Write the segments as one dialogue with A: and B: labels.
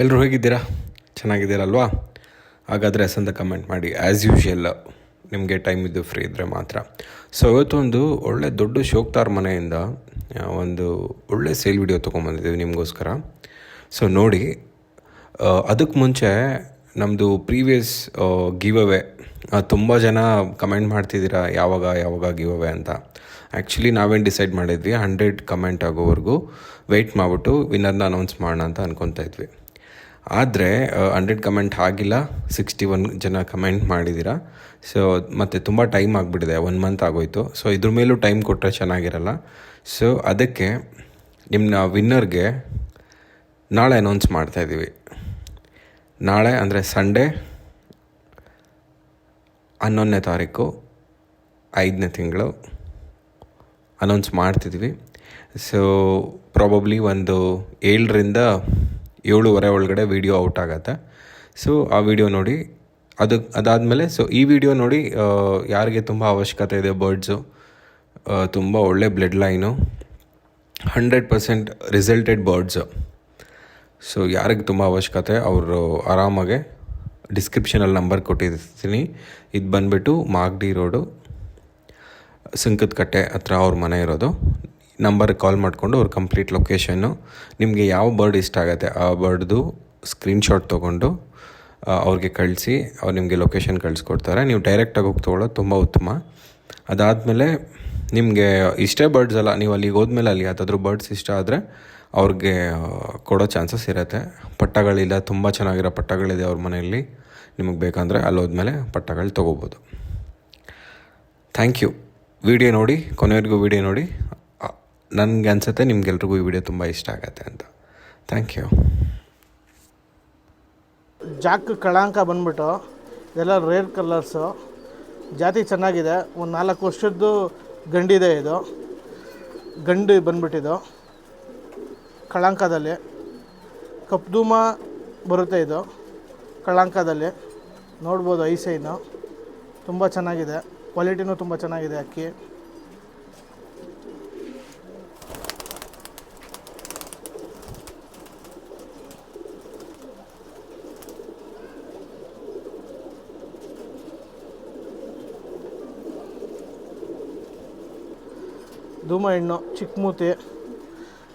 A: ಎಲ್ಲರೂ ಹೇಗಿದ್ದೀರಾ? ಚೆನ್ನಾಗಿದ್ದೀರಲ್ವಾ? ಹಾಗಾದರೆ ಅಂತ ಕಮೆಂಟ್ ಮಾಡಿ. ಆ್ಯಸ್ ಯೂಶ್ವಲ್ ನಿಮಗೆ ಟೈಮ್ ಇದ್ದು ಫ್ರೀ ಇದ್ದರೆ ಮಾತ್ರ. ಸೊ ಇವತ್ತೊಂದು ಒಳ್ಳೆ ದೊಡ್ಡ ಶೋಕ್ತಾರ್ ಮನೆಯಿಂದ ಒಂದು ಒಳ್ಳೆ ಸೇಲ್ ವಿಡಿಯೋ ತೊಗೊಂಬಂದಿದ್ದೀವಿ ನಿಮಗೋಸ್ಕರ. ಸೊ ನೋಡಿ, ಅದಕ್ಕೆ ಮುಂಚೆ ನಮ್ಮದು ಪ್ರೀವಿಯಸ್ ಗಿವ್ ಅವೇ ತುಂಬ ಜನ ಕಮೆಂಟ್ ಮಾಡ್ತಿದ್ದೀರಾ ಯಾವಾಗ ಗಿವ್ ಅವೇ ಅಂತ. ಆ್ಯಕ್ಚುಲಿ ನಾವೇನು ಡಿಸೈಡ್ ಮಾಡಿದ್ವಿ, 100 ಕಮೆಂಟ್ ಆಗೋವರೆಗೂ ವೆಯ್ಟ್ ಮಾಡಿಬಿಟ್ಟು ವಿನ್ನರ್ನ ಅನೌನ್ಸ್ ಮಾಡೋಣ ಅಂತ ಅಂದ್ಕೊತಾ ಇದ್ವಿ. ಆದರೆ 100 ಕಮೆಂಟ್ ಆಗಿಲ್ಲ, 61 ಜನ ಕಮೆಂಟ್ ಮಾಡಿದ್ದೀರಾ. ಸೊ ಮತ್ತು ತುಂಬ ಟೈಮ್ ಆಗಿಬಿಟ್ಟಿದೆ, 1 ಮಂತ್ ಆಗೋಯ್ತು. ಸೊ ಇದ್ರ ಮೇಲೂ ಟೈಮ್ ಕೊಟ್ಟರೆ ಚೆನ್ನಾಗಿರಲ್ಲ. ಸೊ ಅದಕ್ಕೆ ನಿಮ್ಮ ವಿನ್ನರ್ಗೆ ನಾಳೆ ಅನೌನ್ಸ್ ಮಾಡ್ತಾಯಿದ್ದೀವಿ. ನಾಳೆ ಅಂದರೆ ಸಂಡೇ 11ನೇ ತಾರೀಕು 5ನೇ ತಿಂಗಳು ಅನೌನ್ಸ್ ಮಾಡ್ತಿದ್ವಿ. ಸೊ ಪ್ರಾಬಬ್ಲಿ ಒಂದು 7ರಿಂದ 7:15 ಒಳಗಡೆ ವೀಡಿಯೋ ಔಟ್ ಆಗುತ್ತೆ. ಸೊ ಆ ವಿಡಿಯೋ ನೋಡಿ, ಅದಾದಮೇಲೆ ಈ ವಿಡಿಯೋ ನೋಡಿ ಯಾರಿಗೆ ತುಂಬ ಅವಶ್ಯಕತೆ ಇದೆ, ಬರ್ಡ್ಸು ತುಂಬ ಒಳ್ಳೆ blood line, 100% resulted birds. So ಯಾರಿಗೆ ತುಂಬ ಅವಶ್ಯಕತೆ ಅವರು ಆರಾಮಾಗೆ ಡಿಸ್ಕ್ರಿಪ್ಷನಲ್ಲಿ ನಂಬರ್ ಕೊಟ್ಟಿರ್ತೀನಿ. ಇದು ಬಂದುಬಿಟ್ಟು ಮಾಗಡಿ ರೋಡು, ಸುಂಕದಕಟ್ಟೆ ಹತ್ರ ಅವ್ರ ಮನೆ ಇರೋದು. ನಂಬರ್ಗೆ ಕಾಲ್ ಮಾಡಿಕೊಂಡು ಅವ್ರ ಕಂಪ್ಲೀಟ್ ಲೊಕೇಶನ್ನು, ನಿಮಗೆ ಯಾವ ಬರ್ಡ್ ಇಷ್ಟ ಆಗುತ್ತೆ ಆ ಬರ್ಡ್ದು ಸ್ಕ್ರೀನ್ಶಾಟ್ ತೊಗೊಂಡು ಅವ್ರಿಗೆ ಕಳಿಸಿ, ಅವ್ರು ನಿಮಗೆ ಲೊಕೇಶನ್ ಕಳಿಸ್ಕೊಡ್ತಾರೆ. ನೀವು ಡೈರೆಕ್ಟಾಗಿ ಹೋಗಿ ತೊಗೊಳ್ಳೋದು ತುಂಬ ಉತ್ತಮ. ಅದಾದಮೇಲೆ ನಿಮಗೆ ಇಷ್ಟೇ ಬರ್ಡ್ಸ್ ಅಲ್ಲ, ನೀವು ಅಲ್ಲಿಗೆ ಹೋದ್ಮೇಲೆ ಅಲ್ಲಿ ಯಾವುದಾದ್ರೂ ಬರ್ಡ್ಸ್ ಇಷ್ಟ ಆದರೆ ಅವ್ರಿಗೆ ಕೊಡೋ ಚಾನ್ಸಸ್ ಇರುತ್ತೆ. ಪಟ್ಟಗಳಿಲ್ಲ, ತುಂಬ ಚೆನ್ನಾಗಿರೋ ಪಟ್ಟಗಳಿದೆ ಅವ್ರ ಮನೆಯಲ್ಲಿ. ನಿಮಗೆ ಬೇಕಂದರೆ ಅಲ್ಲಿ ಹೋದ್ಮೇಲೆ ಪಟ್ಟಗಳು ತೊಗೋಬೋದು. Thank you. ವಿಡಿಯೋ ನೋಡಿ, ಕೊನೆವರೆಗೂ ವಿಡಿಯೋ ನೋಡಿ. ನನಗೆ ಅನಿಸುತ್ತೆ ನಿಮ್ಗೆಲ್ರಿಗೂ ಈ ವಿಡಿಯೋ ತುಂಬ ಇಷ್ಟ ಆಗುತ್ತೆ ಅಂತ. Thank you.
B: ಜಾಕ್ ಕಳಂಕ ಬಂದ್ಬಿಟ್ಟು ಇದೆಲ್ಲ ರೇರ್ ಕಲರ್ಸು, ಜಾತಿ ಚೆನ್ನಾಗಿದೆ. ಒಂದು 4 ವರ್ಷದ್ದು ಗಂಡಿದೆ. ಇದು ಗಂಡು ಬಂದ್ಬಿಟ್ಟಿದ್ದು ಕಳಂಕದಲ್ಲಿ. ಕಪ್ದೂಮ ಬರುತ್ತೆ ಇದು ಕಳಂಕದಲ್ಲಿ. ನೋಡ್ಬೋದು ಐಸೈನು ತುಂಬ ಚೆನ್ನಾಗಿದೆ, ಕ್ವಾಲಿಟಿನೂ ತುಂಬ ಚೆನ್ನಾಗಿದೆ ಅಕ್ಕಿ. ಧೂಮ ಹೆಣ್ಣು, ಚಿಕ್ಕ ಮೂತಿ,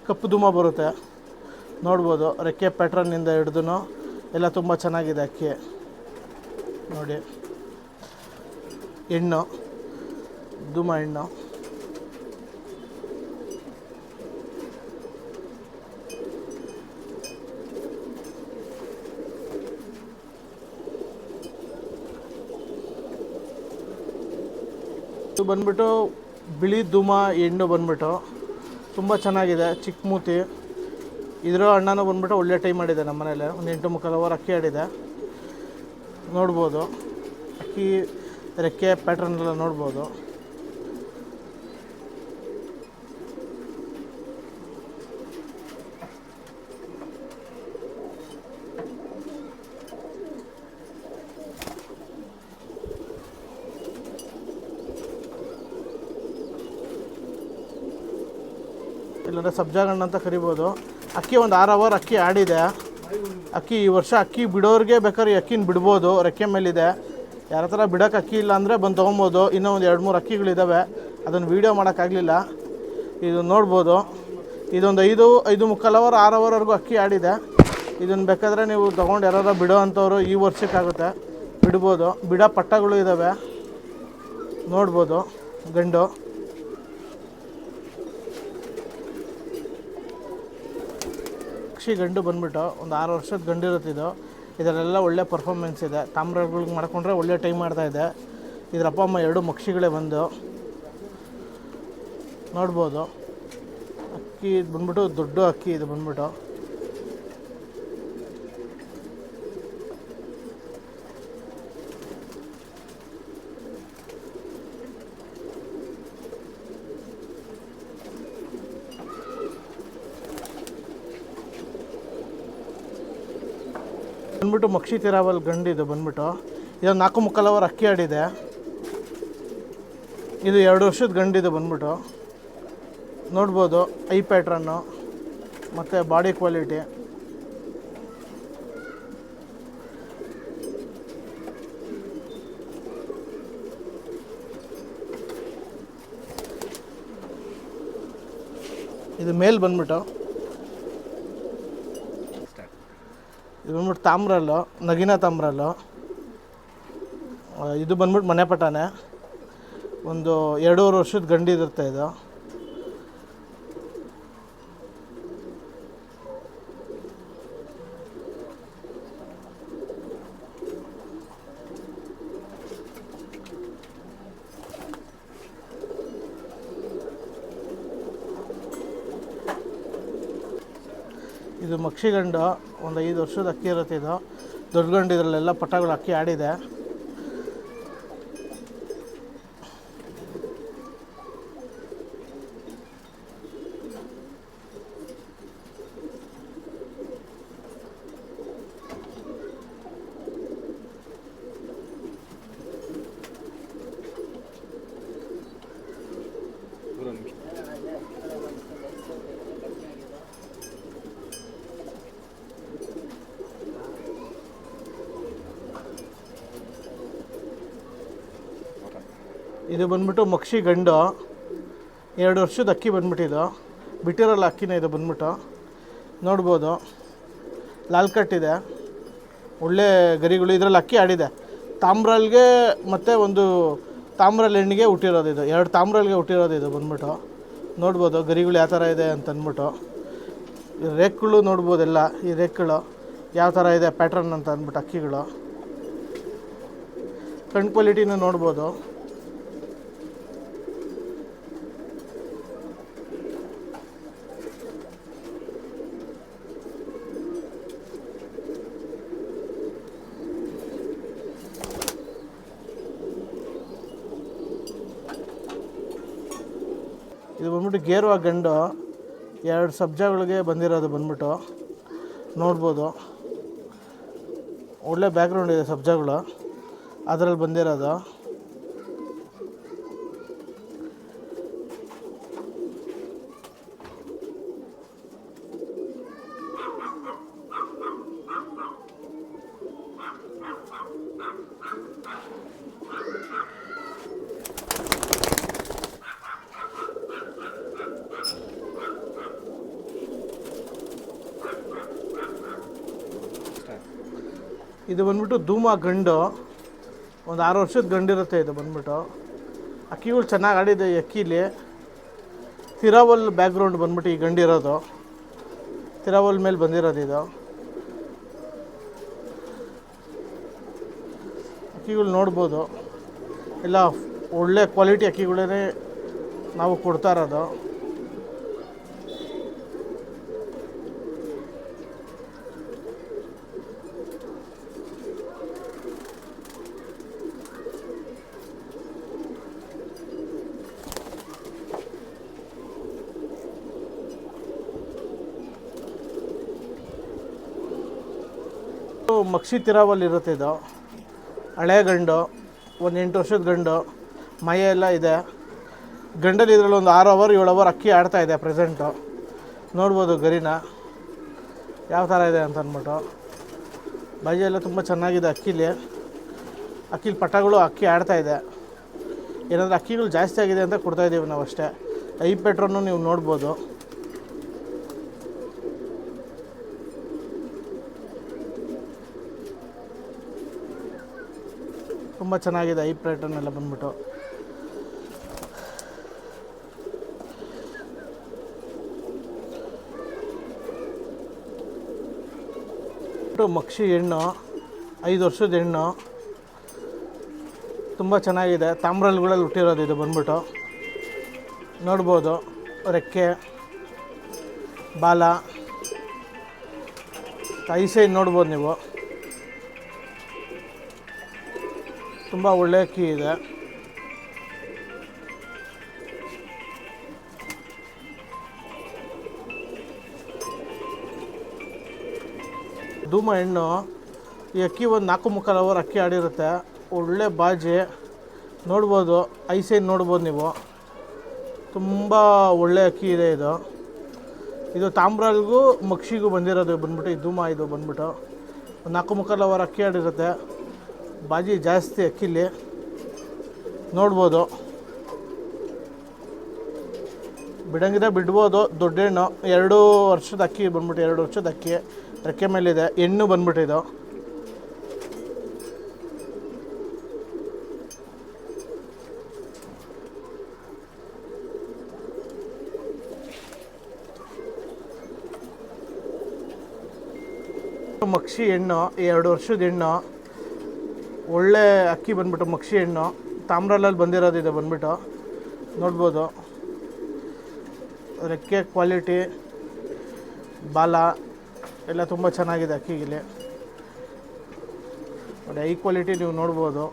B: ಕಪ್ಪು ಧೂಮ ಬರುತ್ತೆ. ನೋಡ್ಬೋದು ರೆಕ್ಕೆ ಪ್ಯಾಟ್ರನ್ನಿಂದ ಹಿಡ್ದು ಎಲ್ಲ ತುಂಬ ಚೆನ್ನಾಗಿದೆ ಅಕ್ಕಿ. ನೋಡಿ, ಹೆಣ್ಣು, ಧೂಮ ಹೆಣ್ಣು. ಇದು ಬಂದ್ಬಿಟ್ಟು ಬಿಳಿ ಧೂಮ ಹೆಣ್ಣು ಬಂದ್ಬಿಟ್ಟು ತುಂಬ ಚೆನ್ನಾಗಿದೆ, ಚಿಕ್ಕ ಮೂತಿ. ಇದರ ಅಣ್ಣನೂ ಬಂದ್ಬಿಟ್ಟು ಒಳ್ಳೆ ಟೈಮ್ ಆಡಿದೆ ನಮ್ಮ ಮನೇಲಿ. ಒಂದು 8-3 ಅಕ್ಕಿ ಆಡಿದೆ. ನೋಡ್ಬೋದು ಅಕ್ಕಿ ರೆಕ್ಕೆ ಪ್ಯಾಟ್ರನ್ ಎಲ್ಲ ನೋಡ್ಬೋದು. ಇಲ್ಲಾಂದರೆ ಸಬ್ಜಾಗಣ್ಣ ಅಂತ ಕರಿಬೋದು. ಅಕ್ಕಿ ಒಂದು 6 ಅವರ್ ಅಕ್ಕಿ ಆಡಿದೆ. ಅಕ್ಕಿ ಈ ವರ್ಷ ಅಕ್ಕಿ ಬಿಡೋರಿಗೆ ಬೇಕಾದ್ರೆ ಈ ಅಕ್ಕಿನ ಬಿಡ್ಬೋದು, ರೆಕ್ಕೆ ಮೇಲಿದೆ. ಯಾರ ಹತ್ರ ಬಿಡೋಕೆ ಅಕ್ಕಿ ಇಲ್ಲ ಅಂದರೆ ಬಂದು ತೊಗೊಬೋದು. ಇನ್ನೂ ಒಂದು 2-3 ಅಕ್ಕಿಗಳಿದ್ದಾವೆ, ಅದನ್ನು ವೀಡಿಯೋ ಮಾಡೋಕ್ಕಾಗಲಿಲ್ಲ. ಇದು ನೋಡ್ಬೋದು, ಇದೊಂದು 5-5:45 ಅವರ್ 6 ಅವರ್ವರೆಗೂ ಅಕ್ಕಿ ಆಡಿದೆ. ಇದನ್ನು ಬೇಕಾದರೆ ನೀವು ತೊಗೊಂಡು ಯಾರು ಬಿಡೋ ಅಂಥವ್ರು ಈ ವರ್ಷಕ್ಕಾಗುತ್ತೆ, ಬಿಡ್ಬೋದು. ಬಿಡೋ ಪಟ್ಟಗಳು ಇದ್ದಾವೆ, ನೋಡ್ಬೋದು. ಗಂಡು ಪಕ್ಷಿ ಗಂಡು ಬಂದ್ಬಿಟ್ಟು ಒಂದು 6 ವರ್ಷದ ಗಂಡು ಇರುತ್ತಿದ್ದು. ಇದರಲ್ಲೆಲ್ಲ ಒಳ್ಳೆ ಪರ್ಫಾರ್ಮೆನ್ಸ್ ಇದೆ. ತಾಮ್ರಗಳಿಗೆ ಮಾಡ್ಕೊಂಡ್ರೆ ಒಳ್ಳೆ ಟೈಮ್ ಮಾಡ್ತಾಯಿದೆ. ಇದರ ಅಪ್ಪ ಅಮ್ಮ 2 ಮಕ್ಷಿಗಳೇ ಬಂದು ನೋಡ್ಬೋದು. ಅಕ್ಕಿ ಇದು ಬಂದ್ಬಿಟ್ಟು ದೊಡ್ಡ ಅಕ್ಕಿ. ಇದು ಬಂದ್ಬಿಟ್ಟು ಮಕ್ಷಿ ತಿರಾವಲ್ ಗಂಡು. ಇದು ಬಂದ್ಬಿಟ್ಟು ಇದೊಂದು 4-3 ಅವರ್ ಅಕ್ಕಿ ಆಡಿದೆ. ಇದು 2 ವರ್ಷದ ಗಂಡು. ಇದು ಬಂದ್ಬಿಟ್ಟು ನೋಡ್ಬೋದು ಐ ಪ್ಯಾಟ್ರನ್ನು ಮತ್ತು ಬಾಡಿ ಕ್ವಾಲಿಟಿ. ಇದು ಮೇಲ್ ಬಂದ್ಬಿಟ್ಟು ತಾಮ್ರಲ್ಲು, ನಗಿನ ತಾಮ್ರಲ್ಲು. ಇದು ಬಂದ್ಬಿಟ್ಟು ಮನೆ ಪಟಾನೆ, ಒಂದು 2.5 ವರ್ಷದ ಗಂಡಿರುತ್ತೆ ಇದು. ಇದು ಮಕ್ಷಿ ಗಂಡು, ಒಂದು 5 ವರ್ಷದ ಅಕ್ಕಿ ಇರುತ್ತೆ ಇದು. ದೊಡ್ಡ ಗಂಡು, ಇದರಲ್ಲೆಲ್ಲ ಪಟಾಗಳು ಅಕ್ಕಿ ಆಡಿದೆ. ಇದು ಬಂದ್ಬಿಟ್ಟು ಮಕ್ಷಿ ಗಂಡು, 2 ವರ್ಷದ ಅಕ್ಕಿ ಬಂದ್ಬಿಟ್ಟಿದ್ದು. ಬಿಟ್ಟಿರಲ್ಲ ಅಕ್ಕಿನ ಇದು ಬಂದ್ಬಿಟ್ಟು ನೋಡ್ಬೋದು. ಲಾಲ್ ಕಟ್ಟಿದೆ, ಒಳ್ಳೆ ಗರಿಗಳು. ಇದರಲ್ಲಿ ಅಕ್ಕಿ ಆಡಿದೆ. ತಾಮ್ರಲ್ಗೆ ಮತ್ತು ಒಂದು ತಾಮ್ರಲ್ಲಿ ಹೆಣ್ಣಿಗೆ ಹುಟ್ಟಿರೋದು ಇದು. 2 ತಾಮ್ರಲ್ಗೆ ಹುಟ್ಟಿರೋದು ಇದು ಬಂದ್ಬಿಟ್ಟು ನೋಡ್ಬೋದು. ಗರಿಗಳು ಯಾವ ಥರ ಇದೆ ಅಂತಂದ್ಬಿಟ್ಟು. ರೇಕ್ಗಳು ನೋಡ್ಬೋದೆಲ್ಲ, ಈ ರೇಕ್ಗಳು ಯಾವ ಥರ ಇದೆ ಪ್ಯಾಟ್ರನ್ ಅಂತ ಅಂದ್ಬಿಟ್ಟು. ಅಕ್ಕಿಗಳು ಕಣ್ಣು ಕ್ವಾಲಿಟಿನೂ ನೋಡ್ಬೋದು. ಇದು ಬಂದ್ಬಿಟ್ಟು ಗೇರುವ ಗಂಡು, 2 ಸಬ್ಜಾಗಳಿಗೆ ಬಂದಿರೋದು ಬಂದ್ಬಿಟ್ಟು ನೋಡ್ಬೋದು. ಒಳ್ಳೆ ಬ್ಯಾಕ್ಗ್ರೌಂಡ್ ಇದೆ ಸಬ್ಜಾಗಳು, ಅದರಲ್ಲಿ ಬಂದಿರೋದು. ಇದು ಬಂದ್ಬಿಟ್ಟು ಧೂಮ ಗಂಡು, ಒಂದು 6 ವರ್ಷದ ಗಂಡಿರುತ್ತೆ ಇದು ಬಂದ್ಬಿಟ್ಟು. ಅಕ್ಕಿಗಳು ಚೆನ್ನಾಗಿ ಆಡಿದೆ ಈ ಅಕ್ಕಿಲಿ. ತಿರಾವಲ್ ಬ್ಯಾಕ್ಗ್ರೌಂಡ್ ಬಂದ್ಬಿಟ್ಟು ಈ ಗಂಡಿರೋದು, ತಿರಾವಲ್ ಮೇಲೆ ಬಂದಿರೋದು ಇದು. ಅಕ್ಕಿಗಳು ನೋಡ್ಬೋದು, ಎಲ್ಲ ಒಳ್ಳೆ ಕ್ವಾಲಿಟಿ ಅಕ್ಕಿಗಳೇ ನಾವು ಕೊಡ್ತಾ ಇರೋದು. ಮಕ್ಷಿ ತಿರಾವಲ್ ಇರುತ್ತೆ ಇದು. ಹಳೆ ಗಂಡು, ಒಂದು 8 ವರ್ಷದ ಗಂಡು, ಮೈ ಎಲ್ಲ ಇದೆ. ಗಂಡಲ್ಲಿ ಇದರಲ್ಲಿ ಒಂದು 6 ಅವರ್ 7 ಅವರ್ ಅಕ್ಕಿ ಆಡ್ತಾಯಿದೆ ಪ್ರೆಸೆಂಟು. ನೋಡ್ಬೋದು ಗರಿನ ಯಾವ ಥರ ಇದೆ ಅಂತ ಅಂದ್ಬಿಟ್ಟು. ಬಾಜಿ ಎಲ್ಲ ತುಂಬ ಚೆನ್ನಾಗಿದೆ ಅಕ್ಕಿಲಿ. ಪಟಾಗಳು ಅಕ್ಕಿ ಆಡ್ತಾಯಿದೆ. ಏನಾದರೂ ಅಕ್ಕಿಗಳು ಜಾಸ್ತಿ ಆಗಿದೆ ಅಂತ ಕೊಡ್ತಾಯಿದ್ದೀವಿ ನಾವು ಅಷ್ಟೇ. ಐ ಪೆಟ್ರೋನು ನೀವು ನೋಡ್ಬೋದು. ತುಂಬ ಚೆನ್ನಾಗಿದೆ ಐ ಪ್ಯಾಟರ್ನ್ ಎಲ್ಲ ಬಂದ್ಬಿಟ್ಟು. ಮಕ್ಷಿ ಹೆಣ್ಣು, 5 ವರ್ಷದ ಹೆಣ್ಣು, ತುಂಬ ಚೆನ್ನಾಗಿದೆ. ತಾಮ್ರಲ್ಗಳಲ್ಲಿ ಹುಟ್ಟಿರೋದು ಇದು ಬಂದ್ಬಿಟ್ಟು ನೋಡ್ಬೋದು. ರೆಕ್ಕೆ, ಬಾಲ, ಐಸೈನ್ ನೋಡ್ಬೋದು ನೀವು. ತುಂಬ ಒಳ್ಳೆ ಅಕ್ಕಿ ಇದೆ. ಧೂಮ ಹೆಣ್ಣು. ಈ ಅಕ್ಕಿ ಒಂದು 4-3 ಅವರ್ ಅಕ್ಕಿ ಆಡಿರುತ್ತೆ. ಒಳ್ಳೆ ಬಾಜಿ ನೋಡ್ಬೋದು, ಐಸೈನ್ ನೋಡ್ಬೋದು ನೀವು. ತುಂಬ ಒಳ್ಳೆ ಅಕ್ಕಿ ಇದೆ ಇದು. ಇದು ತಾಮ್ರಲ್ಗೂ ಮಕ್ಷಿಗೂ ಬಂದಿರೋದು ಬಂದ್ಬಿಟ್ಟು ಈ ಧೂಮ. ಇದು ಬಂದ್ಬಿಟ್ಟು ಒಂದು 4-3 ಅವರ್ ಅಕ್ಕಿ ಆಡಿರುತ್ತೆ. ಬಾಜಿ ಜಾಸ್ತಿ ಅಕ್ಕಿಲಿ ನೋಡ್ಬೋದು. ಬಿಡಂಗಿದ್ರೆ ಬಿಡ್ಬೋದು. ದೊಡ್ಡ ಹೆಣ್ಣು 2 ವರ್ಷದ ಅಕ್ಕಿ ಬಂದ್ಬಿಟ್ಟು 2 ವರ್ಷದ ಅಕ್ಕಿ ರೆಕ್ಕೆ ಮೇಲಿದೆ. ಹೆಣ್ಣು ಬಂದ್ಬಿಟ್ಟಿದ್ದು ಮಕ್ಷಿ ಹೆಣ್ಣು, 2 ವರ್ಷದ ಹೆಣ್ಣು. ಒಳ್ಳೆ ಅಕ್ಕಿ ಬಂದ್ಬಿಟ್ಟು ಮಕ್ಷಿ ಹೆಣ್ಣು, ತಾಮ್ರಲಲ್ಲಿ ಬಂದಿರೋದಿದೆ ಬಂದ್ಬಿಟ್ಟು ನೋಡ್ಬೋದು. ರೆಕ್ಕೆ ಕ್ವಾಲಿಟಿ, ಬಾಲ ಎಲ್ಲ ತುಂಬ ಚೆನ್ನಾಗಿದೆ ಅಕ್ಕಿಗಿಲ್ಲಿ ನೋಡಿ. ಐ ಕ್ವಾಲಿಟಿ ನೀವು ನೋಡ್ಬೋದು.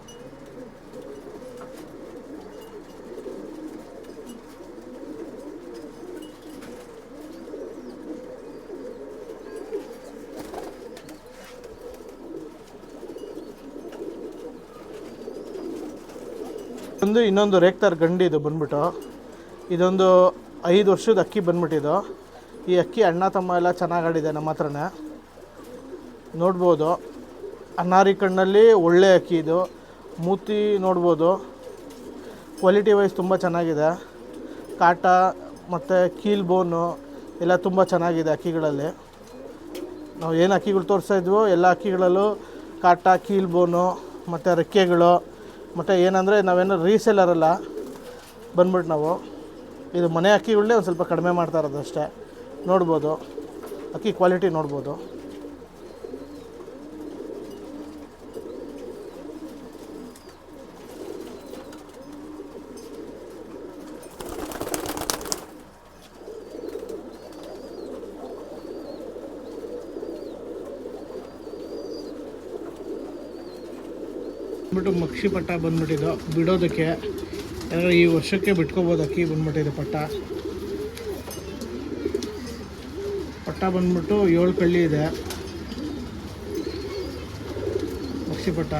B: ಇನ್ನೊಂದು ರೇಕ್ತಾರ್ ಗಂಡು ಇದು ಬಂದ್ಬಿಟ್ಟು. ಇದೊಂದು 5 ವರ್ಷದ ಅಕ್ಕಿ ಬಂದ್ಬಿಟ್ಟಿದ್ದು. ಈ ಅಕ್ಕಿ ಅಣ್ಣ ತಮ್ಮ ಎಲ್ಲ ಚೆನ್ನಾಗಿ ಆಡಿದೆ ನಮ್ಮ ಹತ್ರನೇ ನೋಡ್ಬೋದು. ಅನ್ನಾರಿ ಕಣ್ಣಲ್ಲಿ ಒಳ್ಳೆ ಅಕ್ಕಿ ಇದು. ಮೂತಿ ನೋಡ್ಬೋದು, ಕ್ವಾಲಿಟಿ ವೈಸ್ ತುಂಬ ಚೆನ್ನಾಗಿದೆ. ಕಾಟ ಮತ್ತು ಕೀಲ್ ಬೋನು ಎಲ್ಲ ತುಂಬ ಚೆನ್ನಾಗಿದೆ ಅಕ್ಕಿಗಳಲ್ಲಿ. ನಾವು ಏನು ಅಕ್ಕಿಗಳು ತೋರಿಸ್ತಾಯಿದ್ವೋ ಎಲ್ಲ ಅಕ್ಕಿಗಳಲ್ಲೂ ಕಾಟ, ಕೀಲ್ ಬೋನು ಮತ್ತು ರೆಕ್ಕೆಗಳು, ಮತ್ತು ಏನಂದರೆ ನಾವೇನು ರೀಸೆಲ್ಲರಲ್ಲ ಬಂದ್ಬಿಟ್ಟು ನಾವು ಇದು ಮನೆ ಅಕ್ಕಿಗಳನ್ನೇ ಒಂದು ಸ್ವಲ್ಪ ಕಡಿಮೆ ಮಾಡ್ತಾ ಇರೋದು ಅಷ್ಟೇ. ನೋಡ್ಬೋದು ಅಕ್ಕಿ ಕ್ವಾಲಿಟಿ ನೋಡ್ಬೋದು. ಬಂದ್ಬಿಟ್ಟು ಮಕ್ಷಿ ಪಟ್ಟ ಬಂದ್ಬಿಟ್ಟಿದ್ದು ಬಿಡೋದಕ್ಕೆ ಯಾರು ಈ ವರ್ಷಕ್ಕೆ ಬಿಟ್ಕೋಬೋದು. ಅಕ್ಕಿ ಬಂದ್ಬಿಟ್ಟಿದೆ ಪಟ್ಟ ಬಂದ್ಬಿಟ್ಟು 7 ಕಳ್ಳಿ ಇದೆ ಮಕ್ಷಿ ಪಟ್ಟ.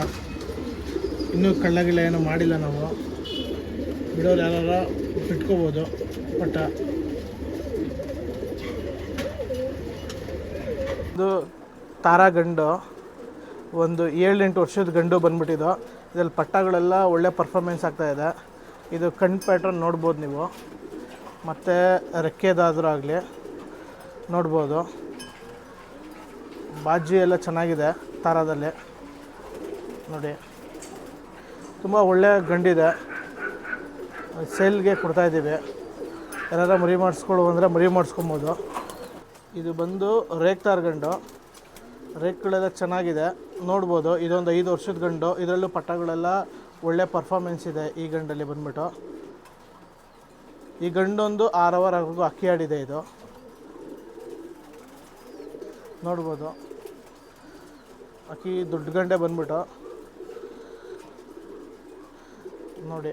B: ಇನ್ನೂ ಕಳ್ಳಗಿಲ್ಲ ಏನೂ ಮಾಡಿಲ್ಲ ನಾವು. ಬಿಡೋರು ಯಾರು ಬಿಟ್ಕೋಬೋದು ಪಟ್ಟ. ಇದು ತಾರಾ ಗಂಡು, ಒಂದು 7-8 ವರ್ಷದ ಗಂಡು ಬಂದ್ಬಿಟ್ಟಿದ್ದು. ಇದರಲ್ಲಿ ಪಟ್ಟಗಳೆಲ್ಲ ಒಳ್ಳೆ ಪರ್ಫಾರ್ಮೆನ್ಸ್ ಆಗ್ತಾಯಿದೆ. ಇದು ಕಣ್ಣು ಪ್ಯಾಟ್ರನ್ ನೋಡ್ಬೋದು ನೀವು, ಮತ್ತು ರೆಕ್ಕೆದಾದರೂ ಆಗಲಿ ನೋಡ್ಬೋದು. ಬಾಜಿ ಎಲ್ಲ ಚೆನ್ನಾಗಿದೆ ತಾರಾದಲ್ಲಿ ನೋಡಿ. ತುಂಬ ಒಳ್ಳೆಯ ಗಂಡಿದೆ. ಸೇಲ್ಗೆ ಕೊಡ್ತಾಯಿದ್ದೀವಿ. ಯಾರು ಮರಿ ಮಾಡಿಸ್ಕೊಳ್ಳೋ ಅಂದರೆ ಮರಿ ಮಾಡಿಸ್ಕೊಬೋದು. ಇದು ಬಂದು ರೇಕ್ತಾರ್ ಗಂಡು. ರೇಕ್ಗಳೆಲ್ಲ ಚೆನ್ನಾಗಿದೆ ನೋಡ್ಬೋದು. ಇದೊಂದು 5 ವರ್ಷದ ಗಂಡು. ಇದರಲ್ಲೂ ಪಟ್ಟಗಳೆಲ್ಲ ಒಳ್ಳೆ ಪರ್ಫಾರ್ಮೆನ್ಸ್ ಇದೆ ಈ ಗಂಡಲ್ಲಿ ಬಂದ್ಬಿಟ್ಟು. ಈ ಗಂಡೊಂದು 6 ಅವರ್ವರೆಗೂ ಅಕ್ಕಿ ಆಡಿದೆ ಇದು ನೋಡ್ಬೋದು. ಅಕ್ಕಿ ದೊಡ್ಡ ಗಂಡೆ ಬಂದ್ಬಿಟ್ಟು ನೋಡಿ.